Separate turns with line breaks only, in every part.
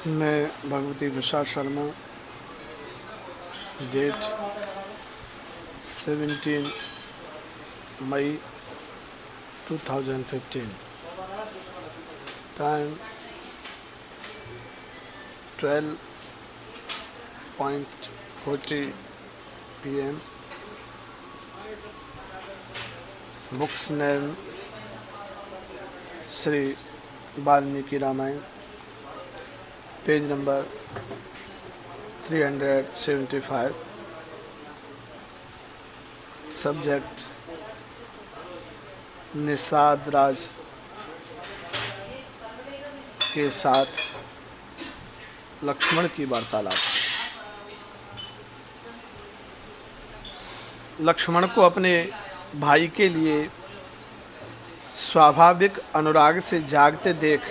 मैं भगवती विशा शर्मा, डेट 17 मई 2015, time 12:40 PM, books name Shri Valmiki Ramayan, page number 375, subject Nishad Raj के साथ लक्ष्मण की वार्तालाप। लक्ष्मण को अपने भाई के लिए स्वाभाविक अनुराग से जागते देख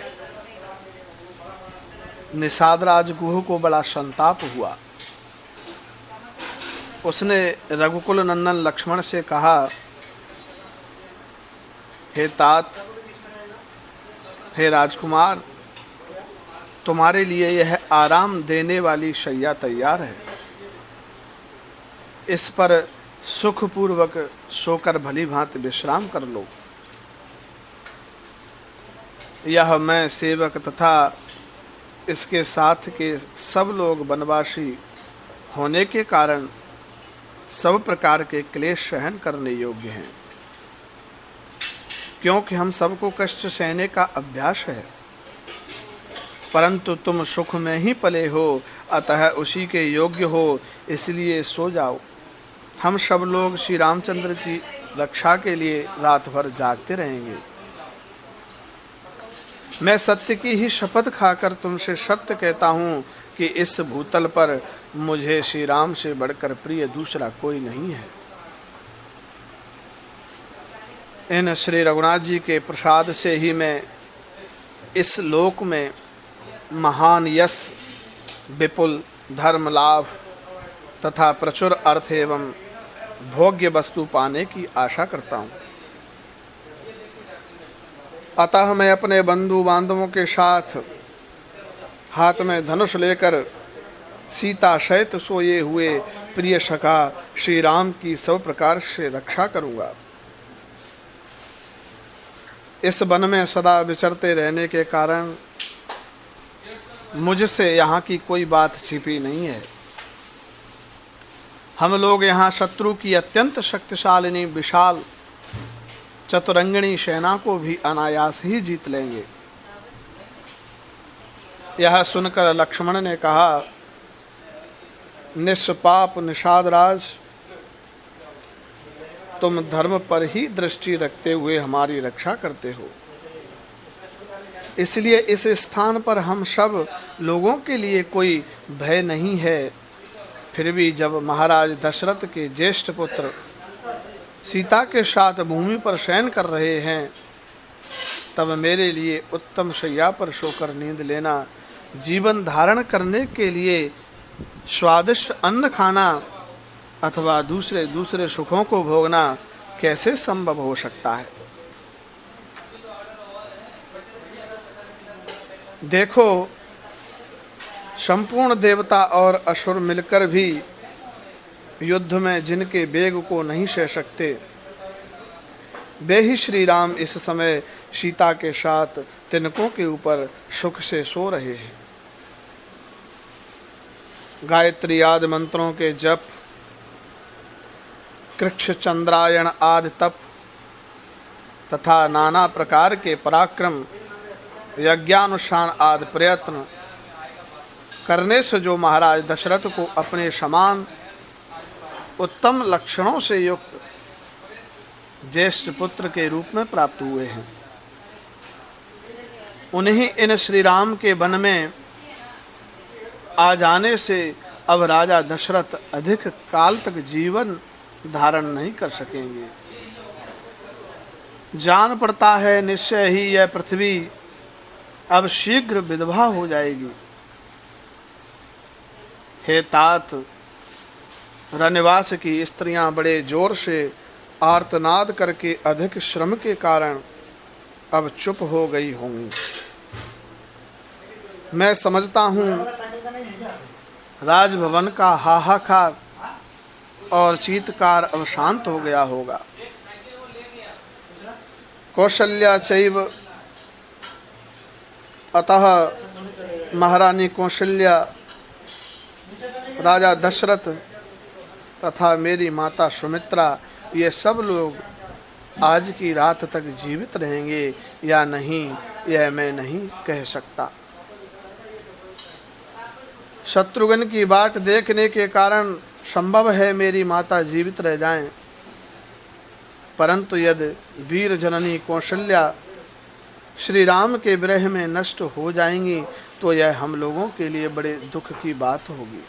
निषाद राज गुह को बड़ा संताप हुआ। उसने रघुकुल नंदन लक्ष्मण से कहा, हे तात, हे राजकुमार, तुम्हारे लिए यह आराम देने वाली शैया तैयार है। इस पर सुखपूर्वक सोकर भली भांति विश्राम कर लो। यह मैं सेवक तथा इसके साथ के सब लोग वनवासी होने के कारण सब प्रकार के क्लेश सहन करने योग्य हैं, क्योंकि हम सबको कष्ट सहने का अभ्यास है। परंतु तुम सुख में ही पले हो, अतः उसी के योग्य हो, इसलिए सो जाओ। हम सब लोग श्री रामचंद्र की रक्षा के लिए रात भर जागते रहेंगे। मैं सत्य की ही शपथ खाकर तुमसे सत्य कहता हूँ कि इस भूतल पर मुझे श्री राम से बढ़कर प्रिय दूसरा कोई नहीं है। इन श्री रघुनाथ जी के प्रसाद से ही मैं इस लोक में महान यश, विपुल धर्म लाभ तथा प्रचुर अर्थ एवं भोग्य वस्तु पाने की आशा करता हूँ। अतः मैं अपने बंधु बांधवों के साथ हाथ में धनुष लेकर सीता सहित सोए हुए प्रिय सखा श्री राम की सब प्रकार से रक्षा करूँगा। इस वन में सदा विचरते रहने के कारण मुझसे यहाँ की कोई बात छिपी नहीं है। हम लोग यहाँ शत्रु की अत्यंत शक्तिशालिनी विशाल चतुरंगिणी सेना को भी अनायास ही जीत लेंगे। यह सुनकर लक्ष्मण ने कहा, निष्पाप निषाद राज, तुम धर्म पर ही दृष्टि रखते हुए हमारी रक्षा करते हो, इसलिए इस स्थान पर हम सब लोगों के लिए कोई भय नहीं है। फिर भी जब महाराज दशरथ के ज्येष्ठ पुत्र सीता के साथ भूमि पर शयन कर रहे हैं, तब मेरे लिए उत्तम शैया पर सोकर नींद लेना, जीवन धारण करने के लिए स्वादिष्ट अन्न खाना अथवा दूसरे सुखों को भोगना कैसे संभव हो सकता है। देखो, संपूर्ण देवता और असुर मिलकर भी युद्ध में जिनके वेग को नहीं सह सकते, वे ही श्री राम इस समय सीता के साथ तिनकों के ऊपर सुख से सो रहे हैं। गायत्री आदि मंत्रों के जप, कृक्ष चंद्रायण आदि तप तथा नाना प्रकार के पराक्रम, यज्ञानुष्ठान आदि प्रयत्न करने से जो महाराज दशरथ को अपने समान उत्तम लक्षणों से युक्त ज्येष्ठ पुत्र के रूप में प्राप्त हुए हैं, उन्हीं इन श्री राम के वन में आ जाने से अब राजा दशरथ अधिक काल तक जीवन धारण नहीं कर सकेंगे। जान पड़ता है निश्चय ही यह पृथ्वी अब शीघ्र विधवा हो जाएगी। हे तात, रनिवास की स्त्रियां बड़े जोर से आर्तनाद करके अधिक श्रम के कारण अब चुप हो गई होंगी। मैं समझता हूँ राजभवन का हाहाकार और चीत्कार अब शांत हो गया होगा। कौशल्या चैव, अतः महारानी कौशल्या, राजा दशरथ तथा मेरी माता सुमित्रा, ये सब लोग आज की रात तक जीवित रहेंगे या नहीं, यह मैं नहीं कह सकता। शत्रुघ्न की बाट देखने के कारण संभव है मेरी माता जीवित रह जाएं, परंतु यदि वीर जननी कौशल्या श्री राम के विरह में नष्ट हो जाएंगी तो यह हम लोगों के लिए बड़े दुख की बात होगी।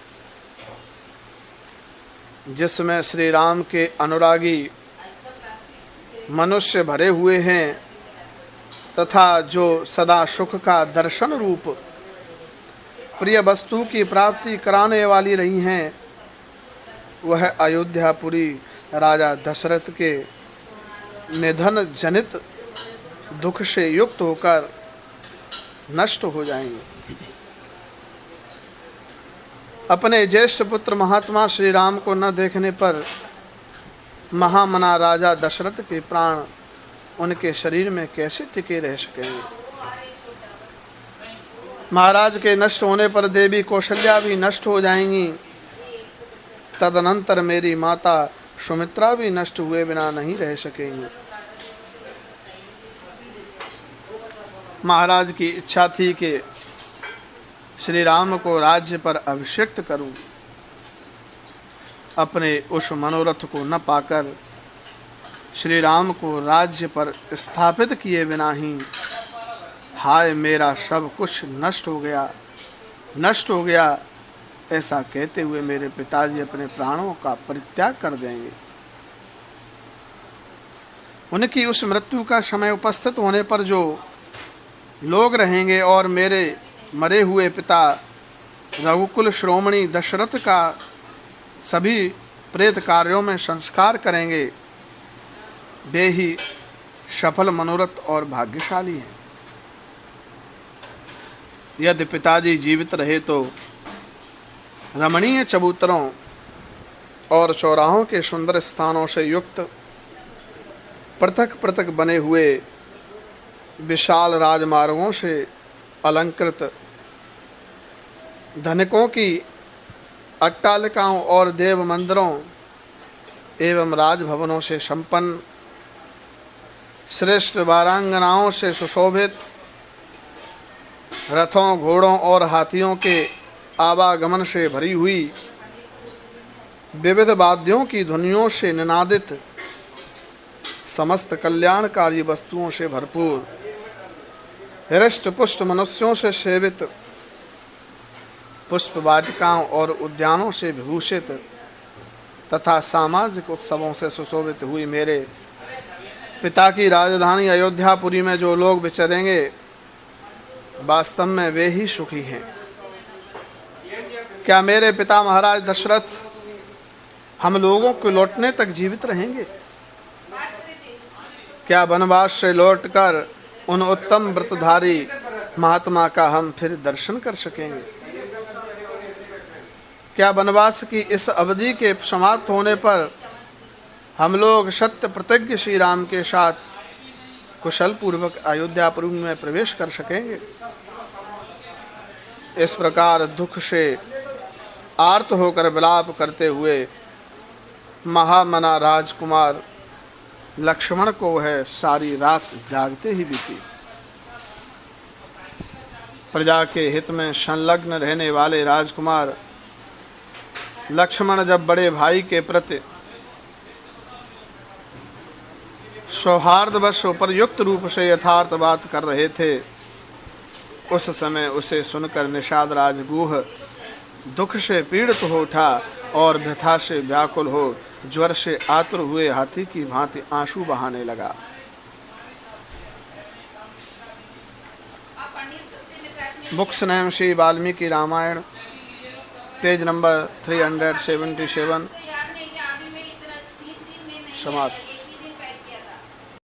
जिसमें श्री राम के अनुरागी मनुष्य भरे हुए हैं तथा जो सदा सुख का दर्शन रूप प्रिय वस्तु की प्राप्ति कराने वाली रही हैं, वह अयोध्यापुरी राजा दशरथ के निधन जनित दुख से युक्त होकर नष्ट हो जाएंगे। अपने ज्येष्ठ पुत्र महात्मा श्री राम को न देखने पर महामना राजा दशरथ के प्राण उनके शरीर में कैसे टिके रह सकेंगे। महाराज के नष्ट होने पर देवी कौशल्या भी नष्ट हो जाएंगी, तदनंतर मेरी माता सुमित्रा भी नष्ट हुए बिना नहीं रह सकेंगी। महाराज की इच्छा थी कि श्री राम को राज्य पर अभिषिक्त करूं। अपने उस मनोरथ को न पाकर श्री राम को राज्य पर स्थापित किए बिना ही हाय मेरा सब कुछ नष्ट हो गया, ऐसा कहते हुए मेरे पिताजी अपने प्राणों का परित्याग कर देंगे। उनकी उस मृत्यु का समय उपस्थित होने पर जो लोग रहेंगे और मेरे मरे हुए पिता रघुकुल श्रोमणी दशरथ का सभी प्रेत कार्यों में संस्कार करेंगे, वे ही सफल मनोरथ और भाग्यशाली हैं। यदि पिताजी जीवित रहे तो रमणीय चबूतरों और चौराहों के सुंदर स्थानों से युक्त पृथक पृथक बने हुए विशाल राजमार्गों से अलंकृत धनिकों की अट्टालिकाओं और देव मंदिरों एवं राजभवनों से संपन्न श्रेष्ठ वारांगनाओं से सुशोभित रथों, घोड़ों और हाथियों के आवागमन से भरी हुई विविध वाद्यों की ध्वनियों से निनादित समस्त कल्याणकारी वस्तुओं से भरपूर हृष्ट पुष्ट मनुष्यों से सेवित पुष्प वाटिकाओं और उद्यानों से विभूषित तथा सामाजिक उत्सवों से सुशोभित हुई मेरे पिता की राजधानी अयोध्यापुरी में जो लोग विचरेंगे, वास्तव में वे ही सुखी हैं। क्या मेरे पिता महाराज दशरथ हम लोगों को लौटने तक जीवित रहेंगे? क्या वनवास से लौटकर उन उत्तम व्रतधारी महात्मा का हम फिर दर्शन कर सकेंगे? क्या वनवास की इस अवधि के समाप्त होने पर हम लोग सत्य प्रतिज्ञ श्री राम के साथ कुशल पूर्वक अयोध्यापुरी में प्रवेश कर सकेंगे? इस प्रकार दुख से आर्त होकर विलाप करते हुए महामना राजकुमार लक्ष्मण को वह सारी रात जागते ही बीती। प्रजा के हित में संलग्न रहने वाले राजकुमार लक्ष्मण जब बड़े भाई के प्रति सौहार्दवश उपयुक्त रूप से यथार्थ बात कर रहे थे, उस समय उसे सुनकर निषाद राजगुह दुख से पीड़ित हो उठा और व्यथा से व्याकुल हो ज्वर से आतुर हुए हाथी की भांति आंसू बहाने लगा। Books name Shri Valmiki Ramayan, page number 377, समाप्त।